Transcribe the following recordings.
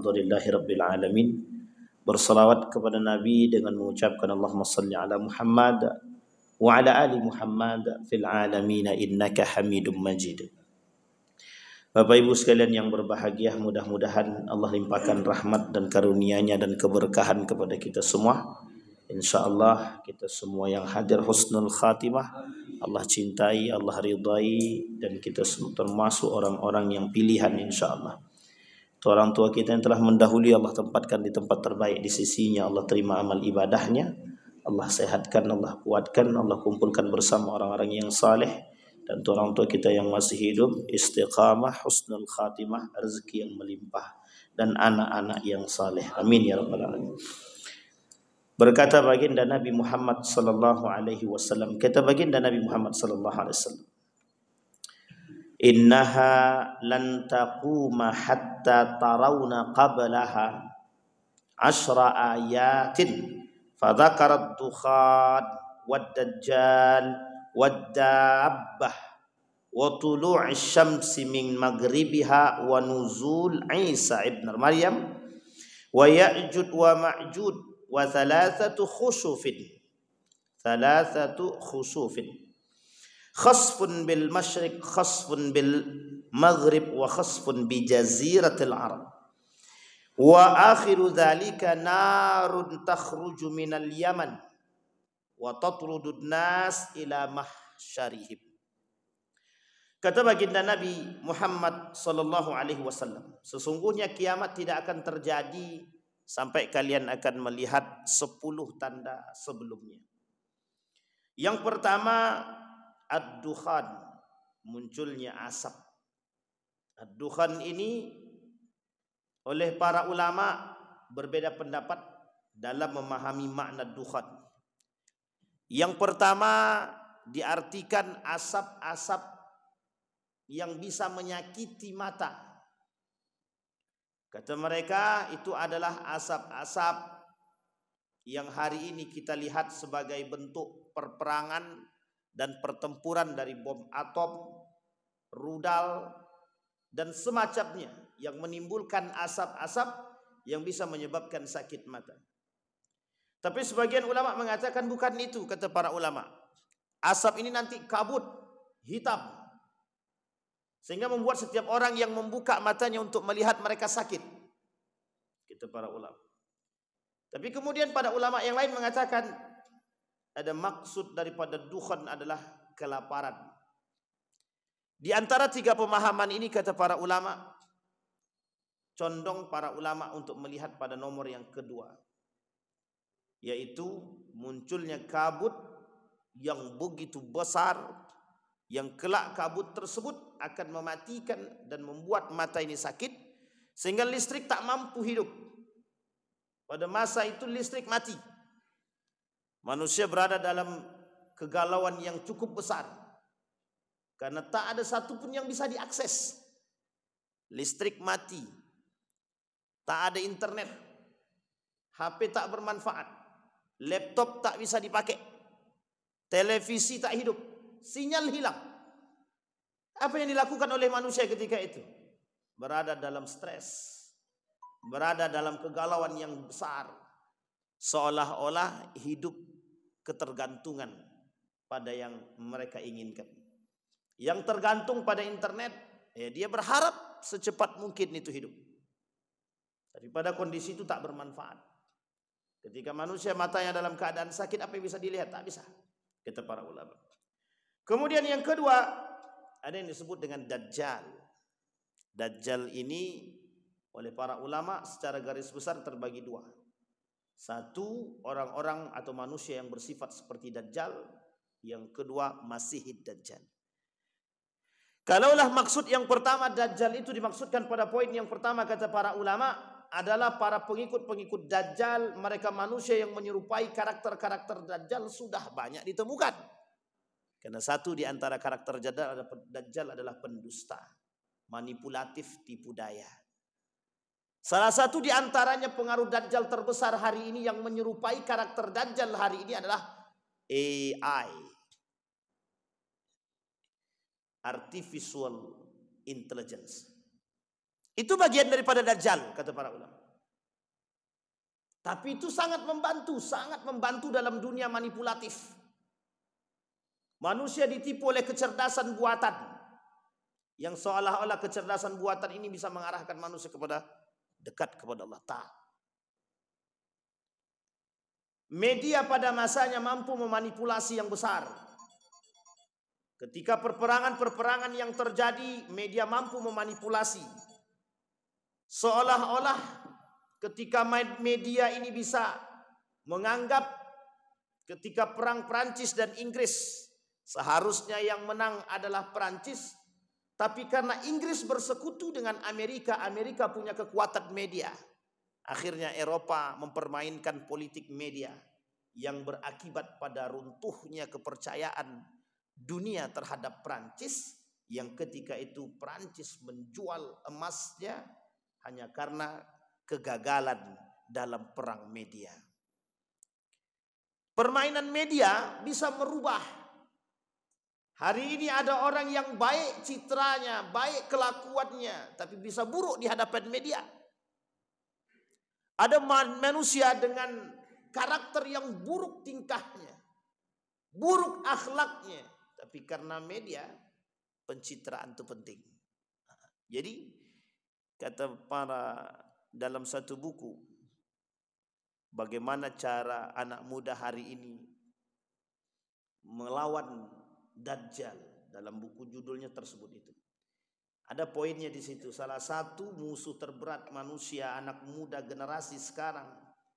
Alhamdulillahirabbil alamin. Bersalawat kepada Nabi dengan mengucapkan Allahumma salli ala Muhammad wa ala ali Muhammad fil alamin innaka Hamidum Majid. Bapak Ibu sekalian yang berbahagia, mudah-mudahan Allah limpahkan rahmat dan karunia-Nya dan keberkahan kepada kita semua. Insyaallah kita semua yang hadir husnul khatimah, Allah cintai, Allah ridai, dan kita termasuk orang-orang yang pilihan insyaallah. Orang tua kita yang telah mendahului Allah tempatkan di tempat terbaik di sisinya, Allah terima amal ibadahnya, Allah sehatkan, Allah kuatkan, Allah kumpulkan bersama orang-orang yang saleh. Dan orang tua kita yang masih hidup istiqamah, husnul khatimah, rezeki yang melimpah, dan anak-anak yang saleh. Amin ya rabbal alamin. Berkata baginda Nabi Muhammad sallallahu alaihi wasallam, kata baginda Nabi Muhammad sallallahu alaihi wasallam, innaha lan taquma hatta tarawna qablaha 10 ayatin fadzakara ad-dukhan wad-dajjal wad-dabbah wa tulu'i syamsi min maghribiha wa nuzul Isa ibn Maryam wa Ya'jud wa Ma'jud wa thalathatu khusufin khasfun bil masyriq khasfun bil maghrib wa khasfun bi jaziratil arab wa akhiru dhalika narun takhruju minal yaman wa tatrudun nas ila mahsyarihim. Kata baginda Nabi Muhammad sallallahu alaihi wasallam, sesungguhnya kiamat tidak akan terjadi sampai kalian akan melihat 10 tanda sebelumnya. Yang pertama, ad-dukhan, munculnya asap. Ad-dukhan ini oleh para ulama berbeda pendapat dalam memahami makna dukhan. Yang pertama diartikan asap-asap yang bisa menyakiti mata. Kata mereka itu adalah asap-asap yang hari ini kita lihat sebagai bentuk perperangan dan pertempuran dari bom atom, rudal, dan semacamnya yang menimbulkan asap-asap yang bisa menyebabkan sakit mata. Tapi sebagian ulama mengatakan bukan itu, kata para ulama. Asap ini nanti kabut, hitam, sehingga membuat setiap orang yang membuka matanya untuk melihat mereka sakit, kata para ulama. Tapi kemudian pada ulama yang lain mengatakan ada maksud daripada dukhan adalah kelaparan. Di antara 3 pemahaman ini, kata para ulama, condong para ulama untuk melihat pada nomor yang kedua, yaitu munculnya kabut yang begitu besar, yang kelak kabut tersebut akan mematikan dan membuat mata ini sakit sehingga listrik tak mampu hidup. Pada masa itu listrik mati. Manusia berada dalam kegalauan yang cukup besar karena tak ada satupun yang bisa diakses. Listrik mati, tak ada internet, HP tak bermanfaat, laptop tak bisa dipakai, televisi tak hidup, sinyal hilang. Apa yang dilakukan oleh manusia ketika itu? Berada dalam stres, berada dalam kegalauan yang besar, seolah-olah hidup ketergantungan pada yang mereka inginkan. Yang tergantung pada internet, dia berharap secepat mungkin itu hidup. Tapi pada kondisi itu tak bermanfaat. Ketika manusia matanya dalam keadaan sakit, apa yang bisa dilihat? Tak bisa, kata para ulama. Kemudian yang kedua, ada yang disebut dengan Dajjal. Dajjal ini oleh para ulama secara garis besar terbagi 2. Satu, orang-orang atau manusia yang bersifat seperti Dajjal. Yang kedua, Masihid Dajjal. Kalaulah maksud yang pertama Dajjal itu dimaksudkan pada poin yang pertama, kata para ulama, adalah para pengikut-pengikut Dajjal, mereka manusia yang menyerupai karakter-karakter Dajjal sudah banyak ditemukan. Karena satu di antara karakter Dajjal adalah pendusta, manipulatif, tipu daya. Salah satu di antaranya pengaruh Dajjal terbesar hari ini yang menyerupai karakter Dajjal hari ini adalah AI, Artificial Intelligence. Itu bagian daripada Dajjal, kata para ulama. Tapi itu sangat membantu dalam dunia manipulatif. Manusia ditipu oleh kecerdasan buatan, yang seolah-olah kecerdasan buatan ini bisa mengarahkan manusia kepada dekat kepada Allah Ta'ala. Media pada masanya mampu memanipulasi yang besar. Ketika perperangan yang terjadi, media mampu memanipulasi. Seolah-olah ketika media ini bisa menganggap ketika perang Prancis dan Inggris, seharusnya yang menang adalah Prancis. Tapi karena Inggris bersekutu dengan Amerika, Amerika punya kekuatan media. Akhirnya Eropa mempermainkan politik media yang berakibat pada runtuhnya kepercayaan dunia terhadap Prancis, yang ketika itu Prancis menjual emasnya hanya karena kegagalan dalam perang media. Permainan media bisa merubah. Hari ini ada orang yang baik citranya, baik kelakuannya, tapi bisa buruk di hadapan media. Ada manusia dengan karakter yang buruk tingkahnya, buruk akhlaknya, tapi karena media, pencitraan itu penting. Jadi kata para dalam satu buku, bagaimana cara anak muda hari ini melawan Dajjal, dalam buku judulnya tersebut itu. Ada poinnya di situ. Salah satu musuh terberat manusia, anak muda generasi sekarang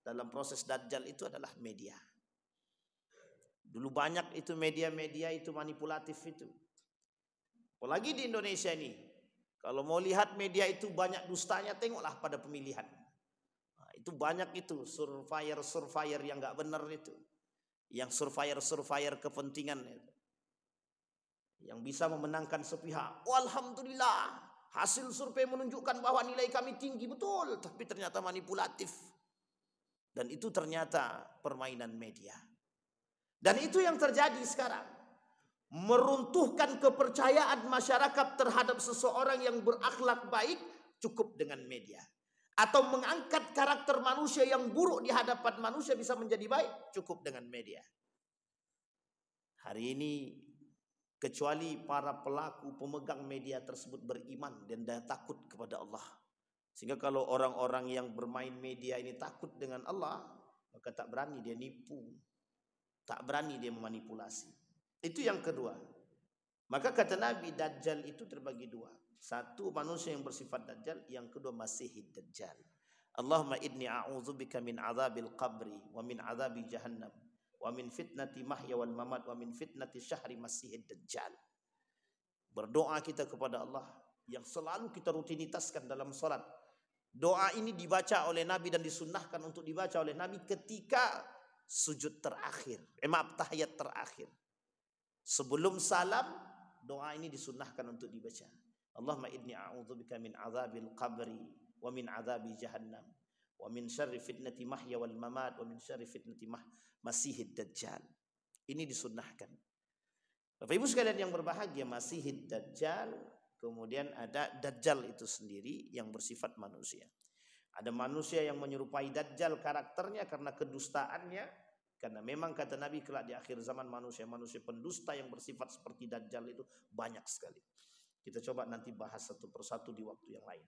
dalam proses Dajjal itu adalah media. Dulu banyak itu media-media itu manipulatif itu. Apalagi di Indonesia ini. Kalau mau lihat media itu banyak dustanya, tengoklah pada pemilihan. Nah, itu banyak itu surveyor yang nggak benar itu. Yang surveyor kepentingan itu. Yang bisa memenangkan sepihak. Oh, alhamdulillah, hasil survei menunjukkan bahwa nilai kami tinggi, betul, tapi ternyata manipulatif. Dan itu ternyata permainan media. Dan itu yang terjadi sekarang. Meruntuhkan kepercayaan masyarakat terhadap seseorang yang berakhlak baik cukup dengan media. Atau mengangkat karakter manusia yang buruk di hadapan manusia bisa menjadi baik cukup dengan media. Hari ini kecuali para pelaku pemegang media tersebut beriman dan takut kepada Allah. Sehingga kalau orang-orang yang bermain media ini takut dengan Allah, maka tak berani dia nipu, tak berani dia memanipulasi. Itu yang kedua. Maka kata Nabi, Dajjal itu terbagi dua. Satu, manusia yang bersifat Dajjal. Yang kedua, Masihid Dajjal. Allahumma inni a'udzubika min azabil qabri wa min azabi jahannam wa min fitnati mahya wal mamat wa min fitnati syahri Masihid Dajjal. Berdoa kita kepada Allah yang selalu kita rutinitaskan dalam salat. Doa ini dibaca oleh Nabi dan disunnahkan untuk dibaca oleh Nabi ketika sujud terakhir. Tahiyat terakhir. Sebelum salam, doa ini disunnahkan untuk dibaca. Allahumma inni a'udzubika min azabil qabri wa min azabi jahannam wa min syarri fitnati mahya wal mamat wa min syarri fitnati Masihid Dajjal. Ini disunnahkan. Bapak Ibu sekalian yang berbahagia, Masihid Dajjal, kemudian ada Dajjal itu sendiri yang bersifat manusia. Ada manusia yang menyerupai Dajjal karakternya karena kedustaannya, karena memang kata Nabi kelak di akhir zaman manusia-manusia pendusta yang bersifat seperti Dajjal itu banyak sekali. Kita coba nanti bahas satu persatu di waktu yang lain.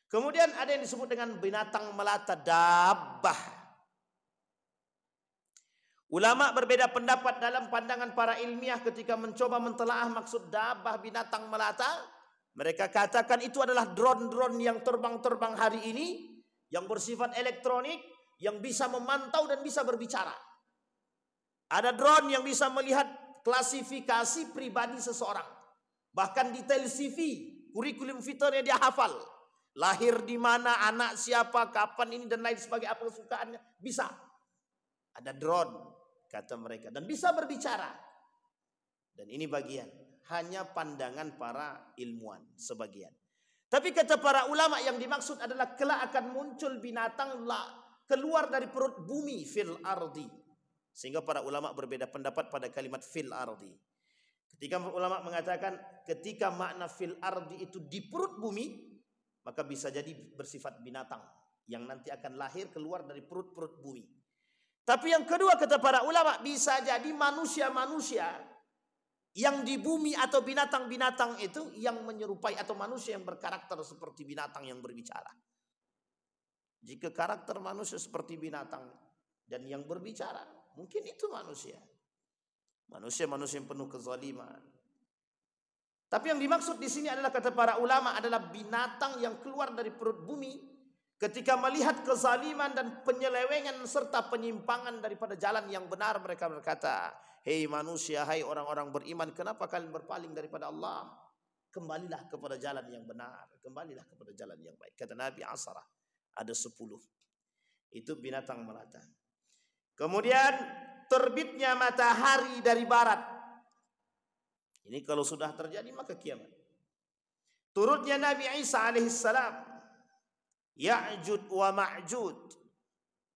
Kemudian ada yang disebut dengan binatang melata, dabbah. Ulama berbeda pendapat dalam pandangan para ilmiah ketika mencoba mentelaah maksud dabbah, binatang melata. Mereka katakan itu adalah drone-drone yang terbang-terbang hari ini, yang bersifat elektronik, yang bisa memantau dan bisa berbicara. Ada drone yang bisa melihat klasifikasi pribadi seseorang. Bahkan detail CV, kurikulum fiturnya dia hafal. Lahir di mana, anak siapa, kapan ini dan lain sebagainya, apa kesukaannya, bisa. Ada drone, kata mereka, dan bisa berbicara. Dan ini bagian, hanya pandangan para ilmuwan sebagian. Tapi kata para ulama yang dimaksud adalah kelak akan muncul binatang keluar dari perut bumi, fil ardi. Sehingga para ulama berbeda pendapat pada kalimat fil ardi. Ketika ulama mengatakan ketika makna fil ardi itu di perut bumi, maka bisa jadi bersifat binatang yang nanti akan lahir keluar dari perut-perut bumi. Tapi yang kedua kata para ulama, bisa jadi manusia-manusia yang di bumi atau binatang-binatang itu yang menyerupai atau manusia yang berkarakter seperti binatang yang berbicara. Jika karakter manusia seperti binatang dan yang berbicara, mungkin itu manusia. Manusia-manusia yang penuh kezaliman. Tapi yang dimaksud di sini adalah kata para ulama adalah binatang yang keluar dari perut bumi ketika melihat kezaliman dan penyelewengan serta penyimpangan daripada jalan yang benar. Mereka berkata, hei manusia, hai orang-orang beriman, kenapa kalian berpaling daripada Allah? Kembalilah kepada jalan yang benar, kembalilah kepada jalan yang baik. Kata Nabi, asarah, ada 10. Itu binatang melata. Kemudian terbitnya matahari dari barat. Ini kalau sudah terjadi maka kiamat. Turutnya Nabi Isa alaihissalam, Ya'jud wa Ma'jud,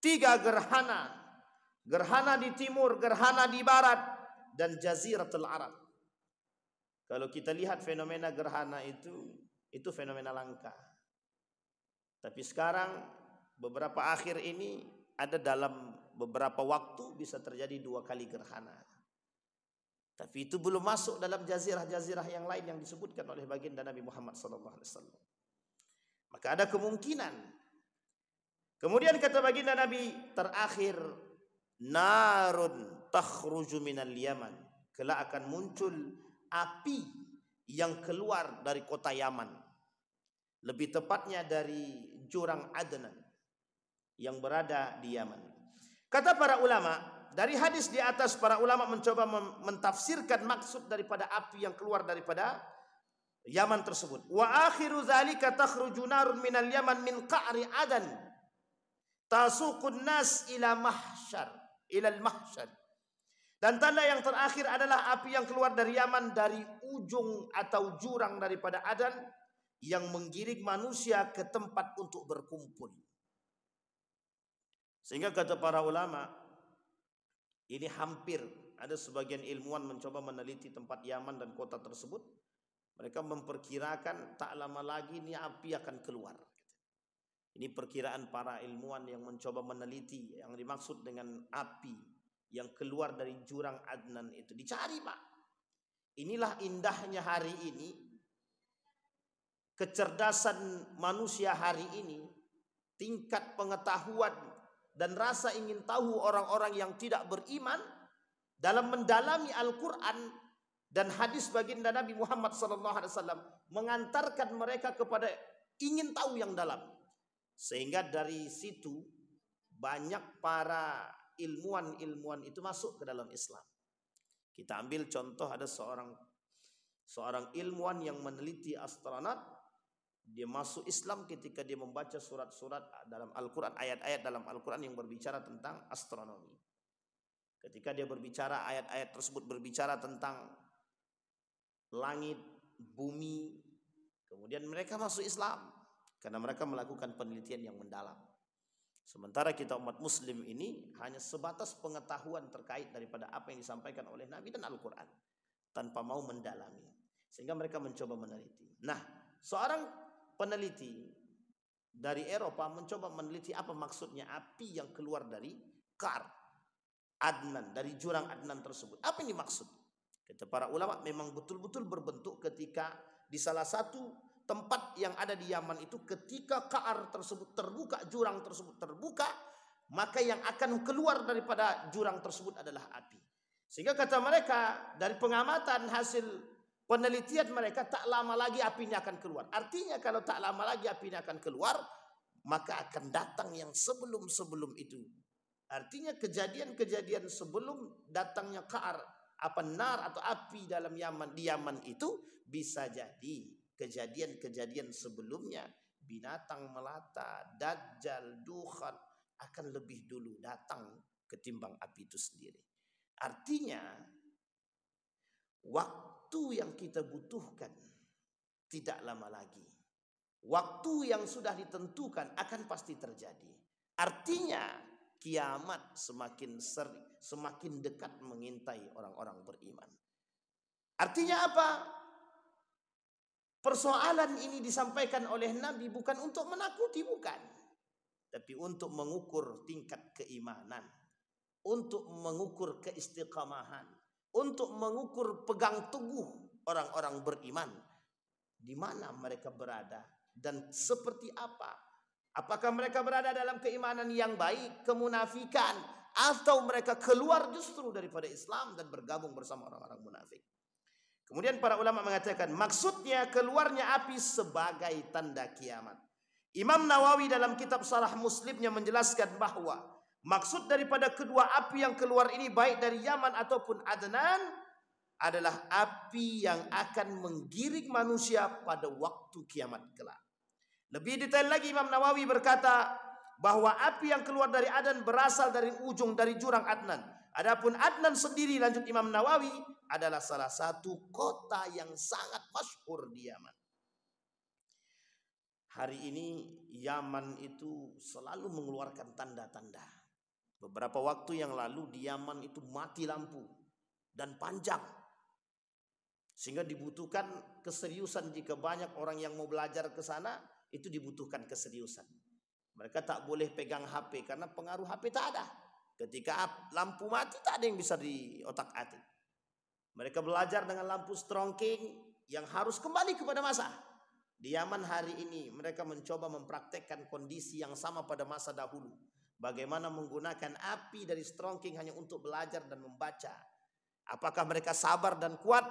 3 gerhana. Gerhana di timur, gerhana di barat, dan Jaziratul Arab. Kalau kita lihat fenomena gerhana itu fenomena langka. Tapi sekarang beberapa akhir ini ada dalam beberapa waktu bisa terjadi 2 kali gerhana. Tapi itu belum masuk dalam jazirah-jazirah yang lain yang disebutkan oleh baginda Nabi Muhammad SAW. Maka ada kemungkinan. Kemudian kata baginda Nabi terakhir, narun takhruju minal Yaman. Kelak akan muncul api yang keluar dari kota Yaman. Lebih tepatnya dari jurang Adnan yang berada di Yaman. Kata para ulama, dari hadis di atas para ulama mencoba mentafsirkan maksud daripada api yang keluar daripada Yaman tersebut. Wa akhiru dzalika takhruju narun minal Yaman min qa'ri Adan tasuqun nas ila al-mahsyar. Dan tanda yang terakhir adalah api yang keluar dari Yaman dari ujung atau jurang daripada Adan yang menggiring manusia ke tempat untuk berkumpul. Sehingga kata para ulama, ini hampir ada sebagian ilmuwan mencoba meneliti tempat Yaman dan kota tersebut. Mereka memperkirakan tak lama lagi ini api akan keluar. Ini perkiraan para ilmuwan yang mencoba meneliti yang dimaksud dengan api yang keluar dari jurang Adnan itu. Dicari Pak. Inilah indahnya hari ini. Kecerdasan manusia hari ini. Tingkat pengetahuan dan rasa ingin tahu orang-orang yang tidak beriman dalam mendalami Al-Quran dan hadis baginda Nabi Muhammad SAW mengantarkan mereka kepada ingin tahu yang dalam. Sehingga dari situ banyak para ilmuwan itu masuk ke dalam Islam. Kita ambil contoh, ada seorang ilmuwan yang meneliti astronot. Dia masuk Islam ketika dia membaca surat-surat dalam Al-Quran, ayat-ayat dalam Al-Quran yang berbicara tentang astronomi. Ketika dia berbicara, ayat-ayat tersebut berbicara tentang langit, bumi, kemudian mereka masuk Islam karena mereka melakukan penelitian yang mendalam. Sementara kita umat muslim ini hanya sebatas pengetahuan terkait daripada apa yang disampaikan oleh Nabi dan Al-Quran tanpa mau mendalami. Sehingga mereka mencoba meneliti. Nah, seorang peneliti dari Eropa mencoba meneliti apa maksudnya api yang keluar dari Kar Adnan, dari jurang Adnan tersebut. Apa yang dimaksud? Kata para ulama, memang betul-betul berbentuk ketika di salah satu tempat yang ada di Yaman itu, ketika Kar tersebut terbuka, jurang tersebut terbuka, maka yang akan keluar daripada jurang tersebut adalah api. Sehingga kata mereka, dari pengamatan hasil penelitian mereka, tak lama lagi apinya akan keluar. Artinya kalau tak lama lagi apinya akan keluar, maka akan datang yang sebelum-sebelum itu. Artinya kejadian-kejadian sebelum datangnya nar atau api dalam Yaman, di Yaman itu bisa jadi kejadian-kejadian sebelumnya. Binatang melata, dajjal, dukhan akan lebih dulu datang ketimbang api itu sendiri. Artinya waktu yang kita butuhkan tidak lama lagi. Waktu yang sudah ditentukan akan pasti terjadi. Artinya kiamat semakin dekat mengintai orang-orang beriman. Artinya apa? Persoalan ini disampaikan oleh Nabi bukan untuk menakuti, bukan. Tapi untuk mengukur tingkat keimanan, untuk mengukur keistiqamahan, untuk mengukur pegang teguh orang-orang beriman. Di mana mereka berada dan seperti apa. Apakah mereka berada dalam keimanan yang baik, kemunafikan, atau mereka keluar justru daripada Islam dan bergabung bersama orang-orang munafik. Kemudian para ulama mengatakan maksudnya keluarnya api sebagai tanda kiamat. Imam Nawawi dalam kitab Syarah Muslimnya menjelaskan bahwa maksud daripada kedua api yang keluar ini baik dari Yaman ataupun Adnan adalah api yang akan menggiring manusia pada waktu kiamat kelak. Lebih detail lagi Imam Nawawi berkata bahwa api yang keluar dari Adnan berasal dari ujung dari jurang Adnan. Adapun Adnan sendiri, lanjut Imam Nawawi, adalah salah satu kota yang sangat masyhur di Yaman. Hari ini Yaman itu selalu mengeluarkan tanda-tanda. Beberapa waktu yang lalu di Yaman itu mati lampu dan panjang. Sehingga dibutuhkan keseriusan jika banyak orang yang mau belajar ke sana, itu dibutuhkan keseriusan. Mereka tak boleh pegang HP karena pengaruh HP tak ada. Ketika lampu mati tak ada yang bisa di otak-atik. Mereka belajar dengan lampu strongking yang harus kembali kepada masa. Di Yaman hari ini mereka mencoba mempraktekkan kondisi yang sama pada masa dahulu. Bagaimana menggunakan api dari strongking hanya untuk belajar dan membaca. Apakah mereka sabar dan kuat?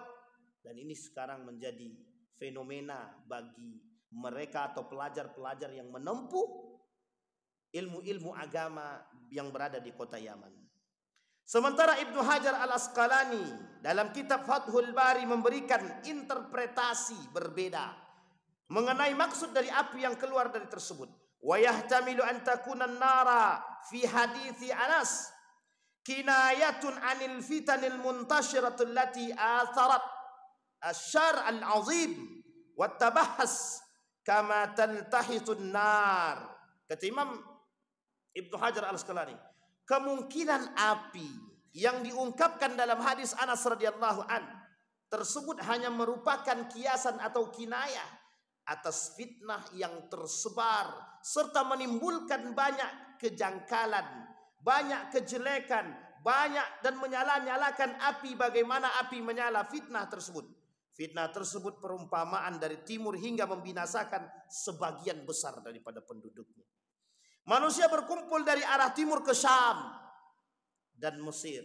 Dan ini sekarang menjadi fenomena bagi mereka atau pelajar-pelajar yang menempuh ilmu-ilmu agama yang berada di kota Yaman. Sementara Ibnu Hajar Al-Asqalani dalam kitab Fathul Bari memberikan interpretasi berbeda mengenai maksud dari api yang keluar dari tersebut. Wa yahtamilu an takuna an-nara fi hadithi Anas kinayatun anil fitanil muntashiratul lati atharat asyar al-azim wa tabahas kama taltahitun nar. Kata Imam Ibnu Hajar Al-Asqalani, kemungkinan api yang diungkapkan dalam hadis Anas radhiyallahu an tersebut hanya merupakan kiasan atau kinayah atas fitnah yang tersebar serta menimbulkan banyak kejangkalan, banyak kejelekan, banyak dan menyala-nyalakan api. Bagaimana api menyala? Fitnah tersebut. Fitnah tersebut perumpamaan dari timur hingga membinasakan sebagian besar daripada penduduknya. Manusia berkumpul dari arah timur ke Syam dan Mesir.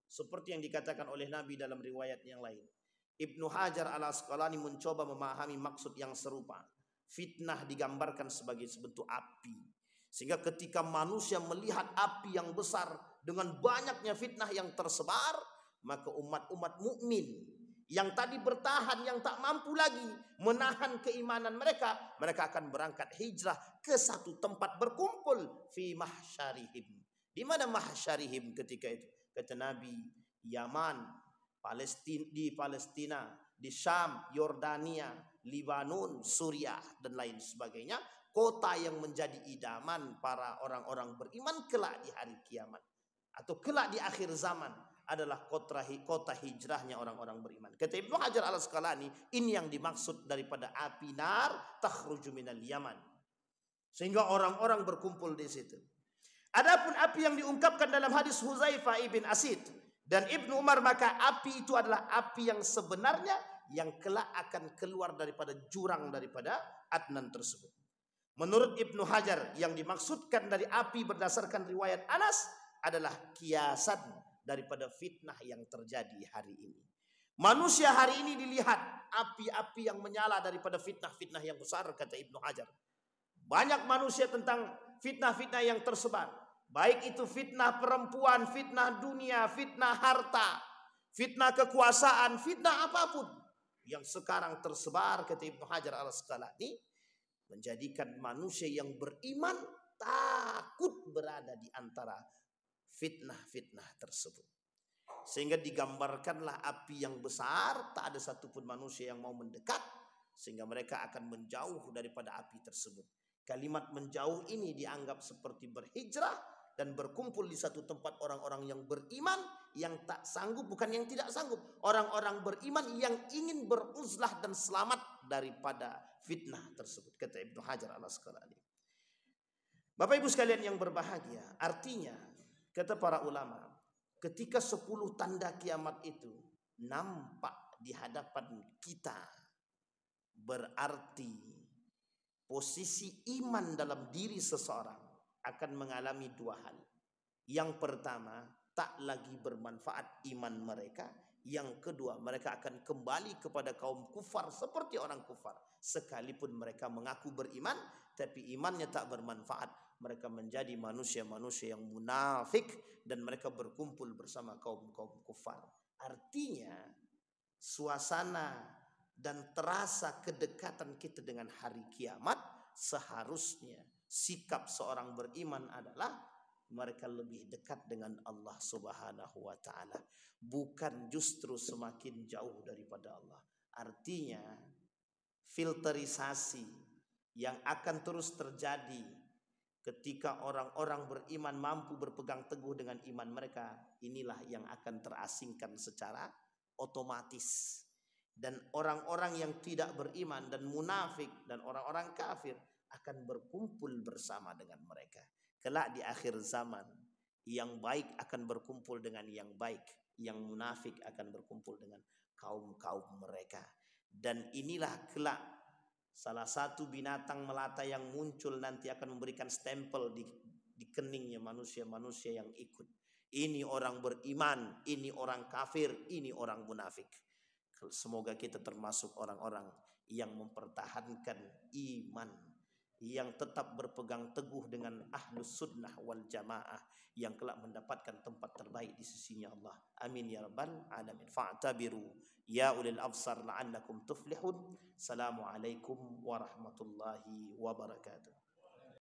Seperti yang dikatakan oleh Nabi dalam riwayat yang lain. Ibnu Hajar Al-Asqalani mencoba memahami maksud yang serupa. Fitnah digambarkan sebagai sebentuk api. Sehingga ketika manusia melihat api yang besar dengan banyaknya fitnah yang tersebar, maka umat-umat mukmin yang tadi bertahan, yang tak mampu lagi menahan keimanan mereka, mereka akan berangkat hijrah ke satu tempat berkumpul fi mahsyarihim. Di mana mahsyarihim ketika itu? Kata Nabi, Yaman, Palestina, di Syam, Yordania, Libanon, Suriah dan lain sebagainya, kota yang menjadi idaman para orang-orang beriman kelak di hari kiamat atau kelak di akhir zaman adalah kota hijrahnya orang-orang beriman. Kata Ibnu Hajar Al-Asqalani, ini yang dimaksud daripada api nar takhruju minal Yaman. Sehingga orang-orang berkumpul di situ. Adapun api yang diungkapkan dalam hadis Huzaifah ibn Asid dan Ibnu Umar, maka api itu adalah api yang sebenarnya yang kelak akan keluar daripada jurang daripada Adnan tersebut. Menurut Ibnu Hajar, yang dimaksudkan dari api berdasarkan riwayat Anas adalah kiasan daripada fitnah yang terjadi hari ini. Manusia hari ini dilihat api-api yang menyala daripada fitnah-fitnah yang besar, kata Ibnu Hajar. Banyak manusia tentang fitnah-fitnah yang tersebar. Baik itu fitnah perempuan, fitnah dunia, fitnah harta, fitnah kekuasaan, fitnah apapun yang sekarang tersebar, kata Ibnu Hajar Al-Asqalani, menjadikan manusia yang beriman takut berada di antara fitnah-fitnah tersebut. Sehingga digambarkanlah api yang besar, tak ada satupun manusia yang mau mendekat, sehingga mereka akan menjauh daripada api tersebut. Kalimat menjauh ini dianggap seperti berhijrah dan berkumpul di satu tempat orang-orang yang beriman, yang tak sanggup, bukan yang tidak sanggup, orang-orang beriman yang ingin beruzlah dan selamat daripada fitnah tersebut, kata Ibnu Hajar Al-Asqalani. Bapak Ibu sekalian yang berbahagia, artinya kata para ulama, ketika 10 tanda kiamat itu nampak di hadapan kita, berarti posisi iman dalam diri seseorang akan mengalami 2 hal. Yang pertama, tak lagi bermanfaat iman mereka. Yang kedua, mereka akan kembali kepada kaum kufar seperti orang kufar. Sekalipun mereka mengaku beriman, tapi imannya tak bermanfaat. Mereka menjadi manusia-manusia yang munafik dan mereka berkumpul bersama kaum-kaum kufar. Artinya, suasana dan terasa kedekatan kita dengan hari kiamat, seharusnya sikap seorang beriman adalah mereka lebih dekat dengan Allah Subhanahu wa taala, bukan justru semakin jauh daripada Allah. Artinya filterisasi yang akan terus terjadi ketika orang-orang beriman mampu berpegang teguh dengan iman mereka, inilah yang akan terasingkan secara otomatis. Dan orang-orang yang tidak beriman dan munafik dan orang-orang kafir akan berkumpul bersama dengan mereka. Kelak di akhir zaman, yang baik akan berkumpul dengan yang baik, yang munafik akan berkumpul dengan kaum-kaum mereka. Dan inilah kelak salah satu binatang melata yang muncul nanti akan memberikan stempel di keningnya manusia-manusia yang ikut. Ini orang beriman, ini orang kafir, ini orang munafik. Semoga kita termasuk orang-orang yang mempertahankan iman, yang tetap berpegang teguh dengan ahlus sunnah wal jamaah, yang kelak mendapatkan tempat terbaik di sisinya Allah. Amin ya rabbal alamin. Fa'tabiru ya ulil absar la'allakum tuflihun. Assalamualaikum warahmatullahi wabarakatuh.